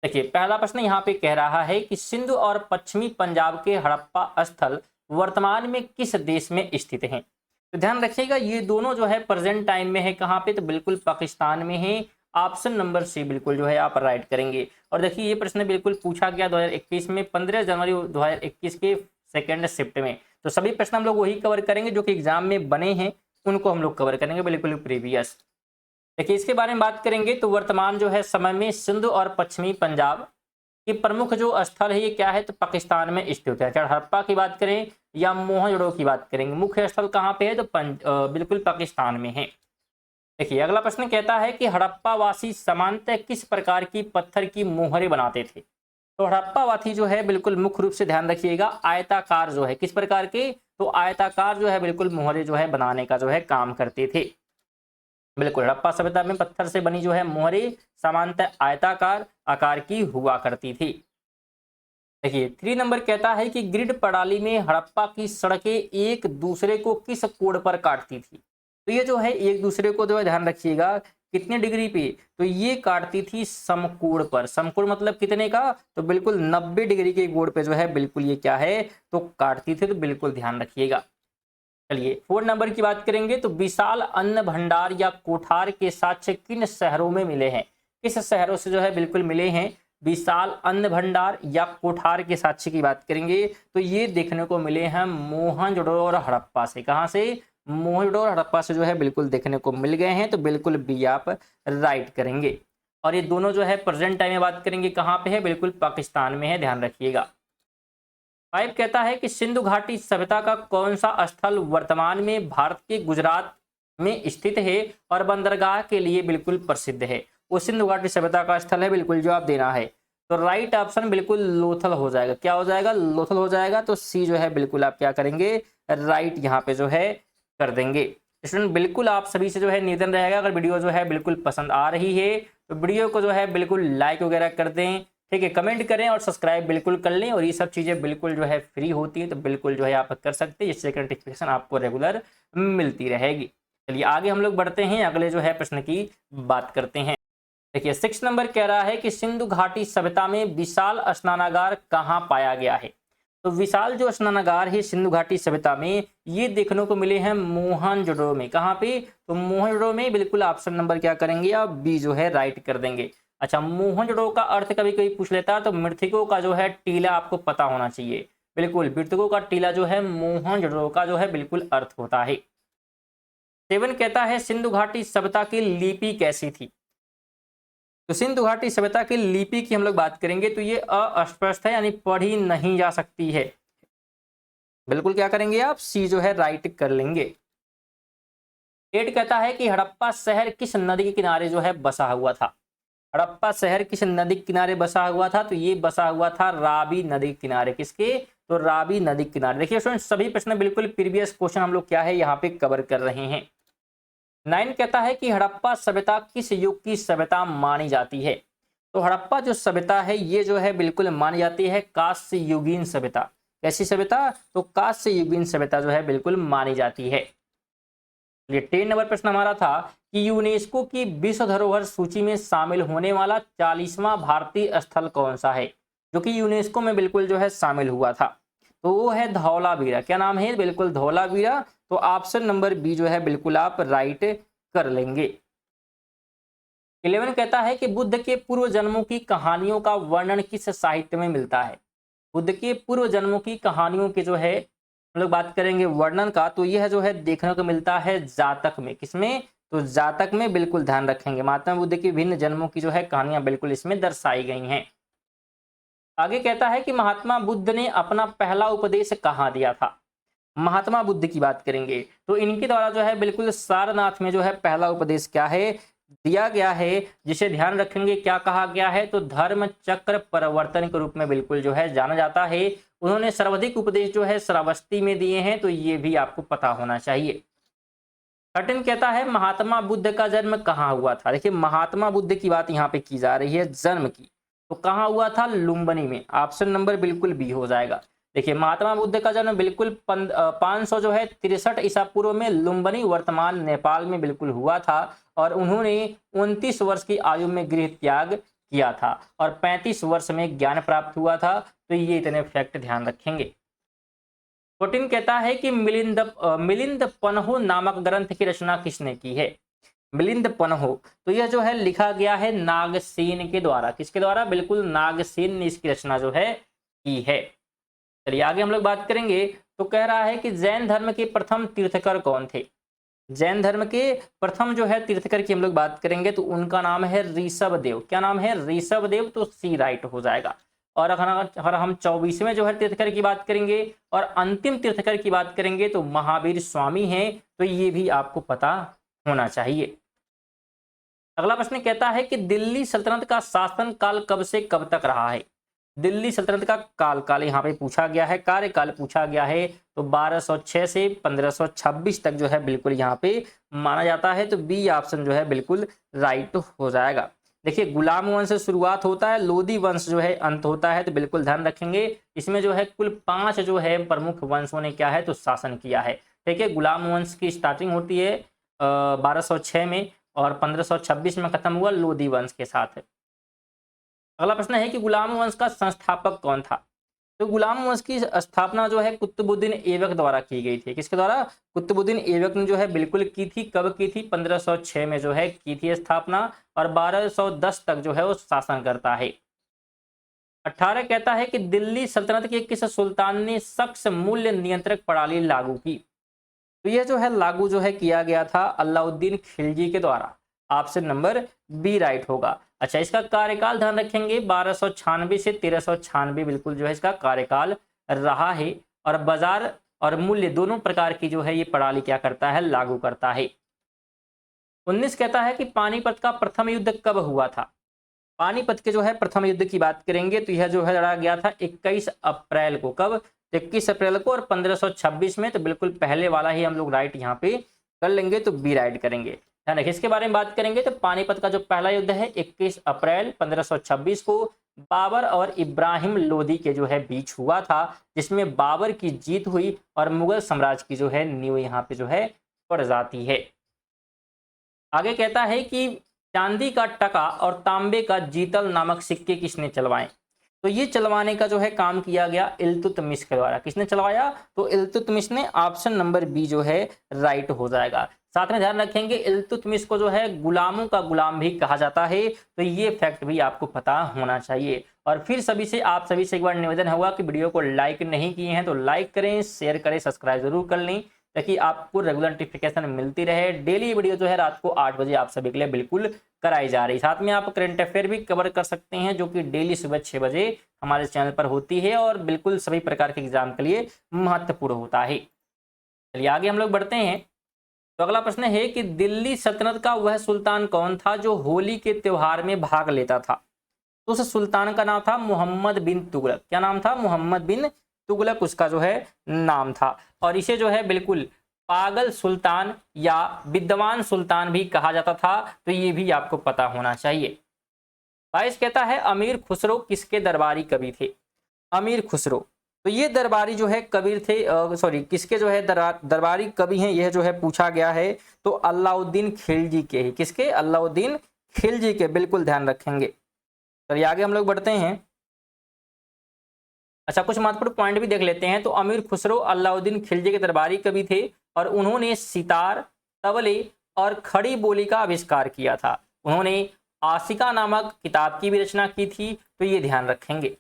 देखिए पहला प्रश्न यहाँ पे कह रहा है कि सिंधु और पश्चिमी पंजाब के हड़प्पा स्थल वर्तमान में किस देश में स्थित हैं। तो ध्यान रखिएगा ये दोनों जो है प्रेजेंट टाइम में है कहाँ पे, तो बिल्कुल पाकिस्तान में है। ऑप्शन नंबर सी बिल्कुल जो है आप राइट करेंगे। और देखिए ये प्रश्न बिल्कुल पूछा गया 2021 में 15 जनवरी 2021 के सेकेंड शिफ्ट में। तो सभी प्रश्न हम लोग वही कवर करेंगे जो कि एग्जाम में बने हैं, उनको हम लोग कवर करेंगे बिल्कुल प्रीवियस। देखिए इसके बारे में बात करेंगे तो वर्तमान जो है समय में सिंधु और पश्चिमी पंजाब की प्रमुख जो स्थल है ये क्या है, तो पाकिस्तान में स्थित है। चाहे हड़प्पा की बात करें या मोहनजोदड़ो की बात करेंगे, मुख्य स्थल कहाँ पे है, तो बिल्कुल पाकिस्तान में है। देखिए अगला प्रश्न कहता है कि हड़प्पा वासी सामान्यतः किस प्रकार की पत्थर की मोहरें बनाते थे। तो हड़प्पा वासी जो है बिल्कुल मुख्य रूप से ध्यान रखिएगा आयताकार जो है किस प्रकार के, तो आयताकार जो है बिल्कुल मोहरे जो है बनाने का जो है काम करते थे। बिल्कुल हड़प्पा सभ्यता में पत्थर से बनी जो है मोहरें सामान्यतः आयताकार आकार की हुआ करती थी। देखिए 3 नंबर कहता है कि ग्रिड प्रणाली में हड़प्पा की सड़कें एक दूसरे को किस कोण पर काटती थी। तो ये जो है एक दूसरे को जो है ध्यान रखिएगा कितने डिग्री पे, तो ये काटती थी समकोण पर। समकोण मतलब कितने का, तो बिल्कुल 90 डिग्री के कोण पे जो है बिल्कुल ये क्या है, तो काटती थी। तो बिल्कुल ध्यान रखिएगा। चलिए 4 नंबर की बात करेंगे तो विशाल अन्न भंडार या कोठार के साक्ष्य किन शहरों में मिले हैं। किस शहरों से जो है बिल्कुल मिले हैं विशाल अन्न भंडार या कोठार के साक्ष्य की बात करेंगे तो ये देखने को मिले हैं मोहनजोदड़ो और हड़प्पा से। कहां से, मोहनजोदड़ो और हड़प्पा से जो है बिल्कुल देखने को मिल गए हैं। तो बिल्कुल बी आप राइट करेंगे। और ये दोनों जो है प्रेजेंट टाइम में बात करेंगे कहां पे है, बिल्कुल पाकिस्तान में है, ध्यान रखिएगा। 5 कहता है कि सिंधु घाटी सभ्यता का कौन सा स्थल वर्तमान में भारत के गुजरात में स्थित है और बंदरगाह के लिए बिल्कुल प्रसिद्ध है। वो सिंधु घाटी सभ्यता का स्थल है, बिल्कुल जवाब देना है। तो राइट ऑप्शन बिल्कुल लोथल हो जाएगा। क्या हो जाएगा, लोथल हो जाएगा। तो सी जो है बिल्कुल आप क्या करेंगे, राइट यहाँ पे जो है कर देंगे। स्टूडेंट बिल्कुल आप सभी से जो है निवेदन रहेगा, अगर वीडियो जो है बिल्कुल पसंद आ रही है तो वीडियो को जो है बिल्कुल लाइक वगैरह कर दें, ठीक है, कमेंट करें और सब्सक्राइब बिल्कुल कर लें। और ये सब चीज़ें बिल्कुल जो है फ्री होती है, तो बिल्कुल जो है आप कर सकते हैं, जिससे नोटिफिकेशन आपको रेगुलर मिलती रहेगी। चलिए आगे हम लोग बढ़ते हैं, अगले जो है प्रश्न की बात करते हैं। देखिए 6 नंबर कह रहा है कि सिंधु घाटी सभ्यता में विशाल स्नानागार कहाँ पाया गया है। तो विशाल जो स्नानागार है सिंधु घाटी सभ्यता में ये देखने को मिले हैं मोहनजोदड़ो में। कहाँ पे, तो मोहनजोदड़ो में। बिल्कुल ऑप्शन नंबर क्या करेंगे आप, बी जो है राइट कर देंगे। अच्छा मोहनजोदड़ो का अर्थ कभी कोई पूछ लेता है तो मृतकों का जो है टीला आपको पता होना चाहिए। बिल्कुल मृतकों का टीला जो है मोहनजोदड़ो का जो है बिल्कुल अर्थ होता है। 7 कहता है सिंधु घाटी सभ्यता की लिपि कैसी थी। तो सिंधु घाटी सभ्यता की लिपि की हम लोग बात करेंगे तो ये अस्पष्ट है, यानी पढ़ी नहीं जा सकती है। बिल्कुल क्या करेंगे आप, सी जो है राइट कर लेंगे। 8 कहता है कि हड़प्पा शहर किस नदी के किनारे जो है बसा हुआ था। हड़प्पा शहर किस नदी के किनारे बसा हुआ था, तो ये बसा हुआ था रावी नदी के किनारे। किसके, तो रावी नदी के किनारे। देखिए स्टूडेंट सभी प्रश्न बिल्कुल प्रीवियस क्वेश्चन हम लोग क्या है यहाँ पे कवर कर रहे हैं। 9 कहता है कि हड़प्पा सभ्यता किस युग की सभ्यता मानी जाती है। तो हड़प्पा जो सभ्यता है ये जो है बिल्कुल मानी जाती है कांस्य युगीन सभ्यता। कैसी सभ्यता, तो कांस्य युगीन सभ्यता जो है बिल्कुल मानी जाती है। ये 10 नंबर प्रश्न हमारा था कि यूनेस्को की विश्व धरोहर सूची में शामिल होने वाला 40वां भारतीय स्थल कौन सा है, जो कि यूनेस्को में बिल्कुल जो है शामिल हुआ था। तो वो है धौलावीरा। क्या नाम है, बिल्कुल धौलावीरा। तो ऑप्शन नंबर बी जो है बिल्कुल आप राइट कर लेंगे। 11 कहता है कि बुद्ध के पूर्व जन्मों की कहानियों का वर्णन किस साहित्य में मिलता है। बुद्ध के पूर्व जन्मों की कहानियों के जो है हम लोग बात करेंगे वर्णन का, तो यह जो है देखने को मिलता है जातक में। किसमें, तो जातक में। बिल्कुल ध्यान रखेंगे महात्मा बुद्ध की भिन्न जन्मों की जो है कहानियां बिल्कुल इसमें दर्शाई गई हैं। आगे कहता है कि महात्मा बुद्ध ने अपना पहला उपदेश कहाँ दिया था। महात्मा बुद्ध की बात करेंगे तो इनके द्वारा जो है बिल्कुल सारनाथ में जो है पहला उपदेश क्या है, दिया गया है, जिसे ध्यान रखेंगे क्या कहा गया है, तो धर्म चक्र परिवर्तन के रूप में बिल्कुल जो है जाना जाता है। उन्होंने सर्वाधिक उपदेश जो है श्रावस्ती में दिए हैं, तो ये भी आपको पता होना चाहिए। 13 कहता है महात्मा बुद्ध का जन्म कहाँ हुआ था। देखिए महात्मा बुद्ध की बात यहाँ पे की जा रही है जन्म की, तो कहाँ हुआ था, लुम्बिनी में। ऑप्शन नंबर बिल्कुल बी हो जाएगा। देखिए महात्मा बुद्ध का जन्म बिल्कुल 500 जो है 63 ईसा पूर्व में लुम्बिनी वर्तमान नेपाल में बिल्कुल हुआ था। और उन्होंने 29 वर्ष की आयु में गृह त्याग किया था और 35 वर्ष में ज्ञान प्राप्त हुआ था। तो ये इतने फैक्ट ध्यान रखेंगे। 14 कहता है कि मिलिंद पन्हो नामक ग्रंथ की रचना किसने की है? मिलिंद पन्हो, तो यह जो है लिखा गया है नागसेन के द्वारा। किसके द्वारा? बिल्कुल नागसेन ने इसकी रचना जो है की है। चलिए आगे हम लोग बात करेंगे। तो कह रहा है कि जैन धर्म के प्रथम तीर्थकर कौन थे? जैन धर्म के प्रथम जो है तीर्थकर की हम लोग बात करेंगे तो उनका नाम है ऋषभदेव। क्या नाम है? ऋषभदेव। तो सी राइट हो जाएगा। और अगर हम 24वें जो है तीर्थकर की बात करेंगे और अंतिम तीर्थकर की बात करेंगे तो महावीर स्वामी हैं। तो ये भी आपको पता होना चाहिए। अगला प्रश्न कहता है कि दिल्ली सल्तनत का शासन काल कब से कब तक रहा है? दिल्ली सल्तनत का काल यहाँ पे पूछा गया है, कार्यकाल पूछा गया है। तो 1206 से 1526 तक जो है बिल्कुल यहाँ पे माना जाता है। तो बी ऑप्शन जो है बिल्कुल राइट हो जाएगा। देखिए गुलाम वंश से शुरुआत होता है, लोधी वंश जो है अंत होता है। तो बिल्कुल ध्यान रखेंगे। इसमें जो है कुल 5 जो है प्रमुख वंशों ने क्या है तो शासन किया है। ठीक है, गुलाम वंश की स्टार्टिंग होती है 1206 में और 1526 में खत्म हुआ लोधी वंश के साथ। अगला प्रश्न है कि गुलाम वंश का संस्थापक कौन था? तो गुलाम वंश की स्थापना जो है कुतुबुद्दीन ऐबक द्वारा की गई थी। किसके द्वारा? कुतुबुद्दीन ऐबक ने जो है बिल्कुल की थी। कब की थी? 1506 में जो है की थी स्थापना और 1210 तक जो है वो शासन करता है। 18 कहता है कि दिल्ली सल्तनत के किस सुल्तान ने सख्त मूल्य नियंत्रक प्रणाली लागू की? तो यह जो है लागू जो है किया गया था अलाउद्दीन खिलजी के द्वारा। ऑप्शन नंबर बी राइट होगा। अच्छा, इसका कार्यकाल ध्यान रखेंगे 1296 से 1396 बिल्कुल जो है इसका कार्यकाल रहा है। और बाजार और मूल्य दोनों प्रकार की जो है ये प्रणाली क्या करता है? लागू करता है। 19 कहता है कि पानीपत का प्रथम युद्ध कब हुआ था? पानीपत के जो है प्रथम युद्ध की बात करेंगे तो यह जो है लड़ा गया था 21 अप्रैल को। कब? 21 अप्रैल को और 1526 में। तो बिल्कुल पहले वाला ही हम लोग राइट यहाँ पे कर लेंगे। तो बी राइट करेंगे। ध्यान रखिए, इसके बारे में बात करेंगे तो पानीपत का जो पहला युद्ध है 21 अप्रैल 1526 को बाबर और इब्राहिम लोदी के जो है बीच हुआ था, जिसमें बाबर की जीत हुई और मुगल साम्राज्य की जो है नींव यहाँ पे जो है पड़ जाती है। आगे कहता है कि चांदी का टका और तांबे का जीतल नामक सिक्के किसने चलवाए? तो ये चलवाने का जो है काम किया गया इल्तुतमिश के द्वारा। किसने चलवाया? तो इल्तुतमिश ने। ऑप्शन नंबर बी जो है राइट हो जाएगा। साथ में ध्यान रखेंगे इल्तुतमिश को जो है गुलामों का गुलाम भी कहा जाता है। तो ये फैक्ट भी आपको पता होना चाहिए। और फिर आप सभी से एक बार निवेदन होगा कि वीडियो को लाइक नहीं किए हैं तो लाइक करें, शेयर करें, सब्सक्राइब जरूर कर लें ताकि आपको रेगुलर नोटिफिकेशन मिलती रहे। डेली वीडियो जो है रात को 8 बजे आप सभी के लिए बिल्कुल कराई जा रही। साथ में आप करंट अफेयर भी कवर कर सकते हैं जो कि डेली सुबह 6 बजे हमारे चैनल पर होती है और बिल्कुल सभी प्रकार के एग्जाम के लिए महत्वपूर्ण होता है। चलिए आगे हम लोग बढ़ते हैं। तो अगला प्रश्न है कि दिल्ली सल्तनत का वह सुल्तान कौन था जो होली के त्योहार में भाग लेता था? तो उस सुल्तान का नाम था मोहम्मद बिन तुगलक। क्या नाम था? मोहम्मद बिन तुगलक उसका जो है नाम था। और इसे जो है बिल्कुल पागल सुल्तान या विद्वान सुल्तान भी कहा जाता था। तो ये भी आपको पता होना चाहिए। 22 कहता है अमीर खुसरो किसके दरबारी कवि थे? अमीर खुसरो, तो ये दरबारी जो है कबीर थे, किसके जो है दरबारी कवि हैं यह जो है पूछा गया है। तो अलाउद्दीन खिलजी के ही। किसके? अलाउद्दीन खिलजी के। बिल्कुल ध्यान रखेंगे। चलिए आगे हम लोग बढ़ते हैं। अच्छा, कुछ महत्वपूर्ण पॉइंट भी देख लेते हैं। तो अमीर खुसरो अलाउद्दीन खिलजी के दरबारी कवि थे और उन्होंने सितार, तबले और खड़ी बोली का आविष्कार किया था। उन्होंने आशिका नामक किताब की भी रचना की थी। तो ये ध्यान रखेंगे।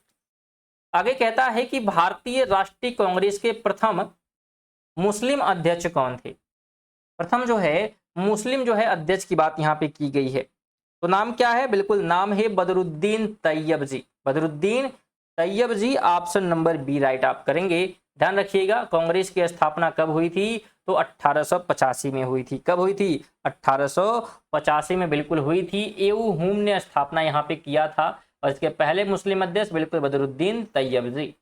आगे कहता है कि भारतीय राष्ट्रीय कांग्रेस के प्रथम मुस्लिम अध्यक्ष कौन थे? प्रथम जो है मुस्लिम जो है अध्यक्ष की बात यहाँ पे की गई है। तो नाम क्या है? बिल्कुल नाम है बदरुद्दीन तैयब जी। बदरुद्दीन तैयब जी। ऑप्शन नंबर बी राइट आप करेंगे। ध्यान रखिएगा कांग्रेस की स्थापना कब हुई थी? तो 1885 में हुई थी। कब हुई थी? 1885 में बिल्कुल हुई थी। एयू हुम ने स्थापना यहाँ पे किया था और इसके पहले मुस्लिम अध्यक्ष बिल्कुल बदरुद्दीन तैयब जी।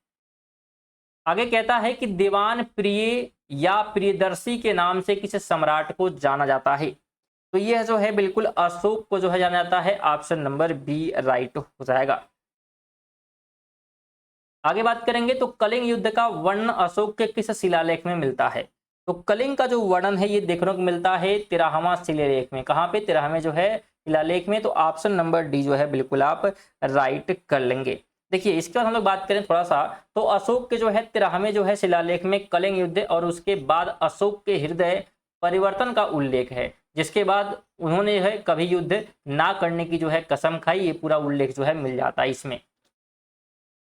आगे कहता है कि दीवान प्रिय या प्रियदर्शी के नाम से किस सम्राट को जाना जाता है? तो यह जो है बिल्कुल अशोक को जो है जाना जाता है। ऑप्शन नंबर बी राइट हो जाएगा। आगे बात करेंगे तो कलिंग युद्ध का वर्णन अशोक के किस शिलालेख में मिलता है? तो कलिंग का जो वर्णन है ये देखने को मिलता है 13वां शिलालेख में। कहाँ पे? 13वें जो है शिलालेख में, तो ऑप्शन नंबर डी जो है बिल्कुल आप राइट कर लेंगे। देखिए इसके बाद हम लोग बात करें थोड़ा सा, तो अशोक के जो है 13वें जो है शिलालेख में कलिंग युद्ध और उसके बाद अशोक के हृदय परिवर्तन का उल्लेख है, जिसके बाद उन्होंने जो है कभी युद्ध ना करने की जो है कसम खाई, ये पूरा उल्लेख जो है मिल जाता है इसमें।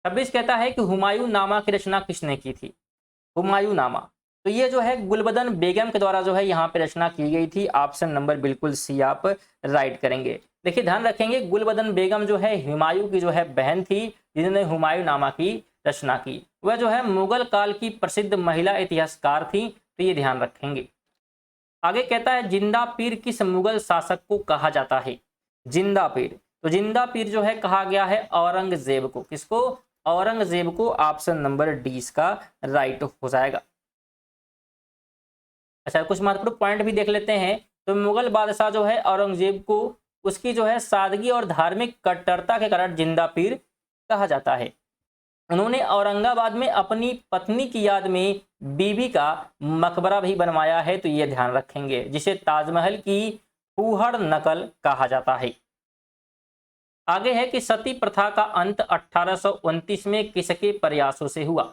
26 कहता है कि हुमायूं नामा की रचना किसने की थी? हुमायूं नामा, तो ये जो है गुलबदन बेगम के द्वारा जो है यहाँ पे रचना की गई थी। ऑप्शन नंबर बिल्कुल सी आप राइट करेंगे। देखिए ध्यान रखेंगे, गुलबदन बेगम जो है हुमायूं की जो है बहन थी, जिन्होंने हुमायूं नामा की रचना की। वह जो है मुगल काल की प्रसिद्ध महिला इतिहासकार थी, तो ये ध्यान रखेंगे। आगे कहता है जिंदा पीर किस मुगल शासक को कहा जाता है? जिंदा पीर, तो जिंदा पीर जो है कहा गया है औरंगजेब को। किसको? औरंगजेब को। ऑप्शन नंबर डी इसका राइट हो जाएगा। अच्छा, कुछ महत्वपूर्ण पॉइंट भी देख लेते हैं। तो मुगल बादशाह जो है औरंगजेब को उसकी जो है सादगी और धार्मिक कट्टरता के कारण जिंदा पीर कहा जाता है। उन्होंने औरंगाबाद में अपनी पत्नी की याद में बीबी का मकबरा भी बनवाया है, तो ये ध्यान रखेंगे, जिसे ताजमहल की फूहड़ नकल कहा जाता है। आगे है कि सती प्रथा का अंत 1829 में किसके प्रयासों से हुआ?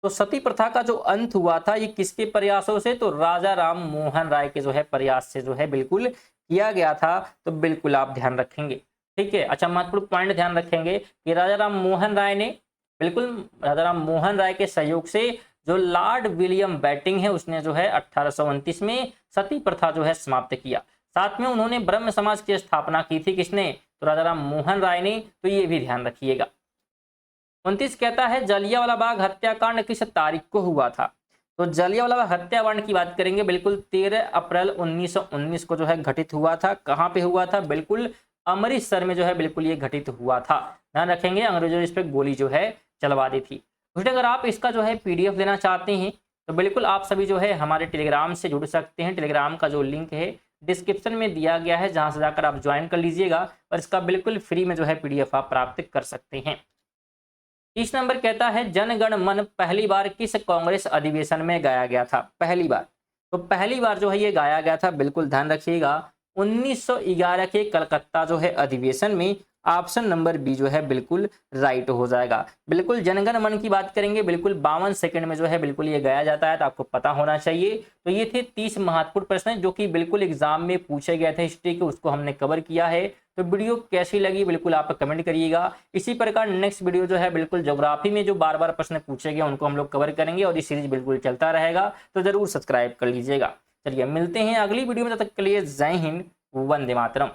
तो सती प्रथा का जो अंत हुआ था ये किसके प्रयासों से? तो राजा राम मोहन राय के जो है प्रयास से जो है बिल्कुल किया गया था, तो बिल्कुल आप ध्यान रखेंगे। ठीक है। अच्छा, महत्वपूर्ण पॉइंट ध्यान रखेंगे कि राजा राम मोहन राय ने, बिल्कुल राजा राम मोहन राय के सहयोग से जो लॉर्ड विलियम बेटिंग है उसने जो है 1829 में सती प्रथा जो है समाप्त किया। साथ में उन्होंने ब्रह्म समाज की स्थापना की थी। किसने? तो राजा राम मोहन राय ने, तो ये भी ध्यान रखिएगा। 29 कहता है जलियांवाला बाग हत्याकांड किस तारीख को हुआ था? तो जलियांवाला बाग हत्याकांड की बात करेंगे, बिल्कुल 13 अप्रैल 1919 को जो है घटित हुआ था। कहां पे हुआ था? बिल्कुल अमृतसर में जो है बिल्कुल ये घटित हुआ था। ध्यान रखेंगे, अंग्रेजों ने इस पर गोली जो है चलवा दी थी। अगर आप इसका जो है पीडीएफ लेना चाहते हैं तो बिल्कुल आप सभी जो है हमारे टेलीग्राम से जुड़ सकते हैं। टेलीग्राम का जो लिंक है डिस्क्रिप्शन में दिया गया है, जहां से जाकर आप ज्वाइन कर लीजिएगा और इसका बिल्कुल फ्री में जो है पीडीएफ आप प्राप्त कर सकते हैं। 30 नंबर कहता है जन गण मन पहली बार किस कांग्रेस अधिवेशन में गाया गया था? पहली बार, तो पहली बार जो है ये गाया गया था, बिल्कुल ध्यान रखिएगा, 1911 के कलकत्ता जो है अधिवेशन में। ऑप्शन नंबर बी जो है बिल्कुल राइट हो जाएगा। बिल्कुल जनगण मन की बात करेंगे, बिल्कुल 52 सेकंड में जो है बिल्कुल ये गाया जाता है, तो आपको पता होना चाहिए। तो ये थे 30 महत्वपूर्ण प्रश्न जो कि बिल्कुल एग्जाम में पूछे गए थे हिस्ट्री के, उसको हमने कवर किया है। तो वीडियो कैसी लगी बिल्कुल आप कमेंट करिएगा। इसी प्रकार नेक्स्ट वीडियो जो है बिल्कुल ज्योग्राफी में जो बार बार प्रश्न पूछे गए उनको हम लोग कवर करेंगे और ये सीरीज बिल्कुल चलता रहेगा, तो जरूर सब्सक्राइब कर लीजिएगा। चलिए मिलते हैं अगली वीडियो में, तब तक के लिए जय हिंद, वंदे मातरम।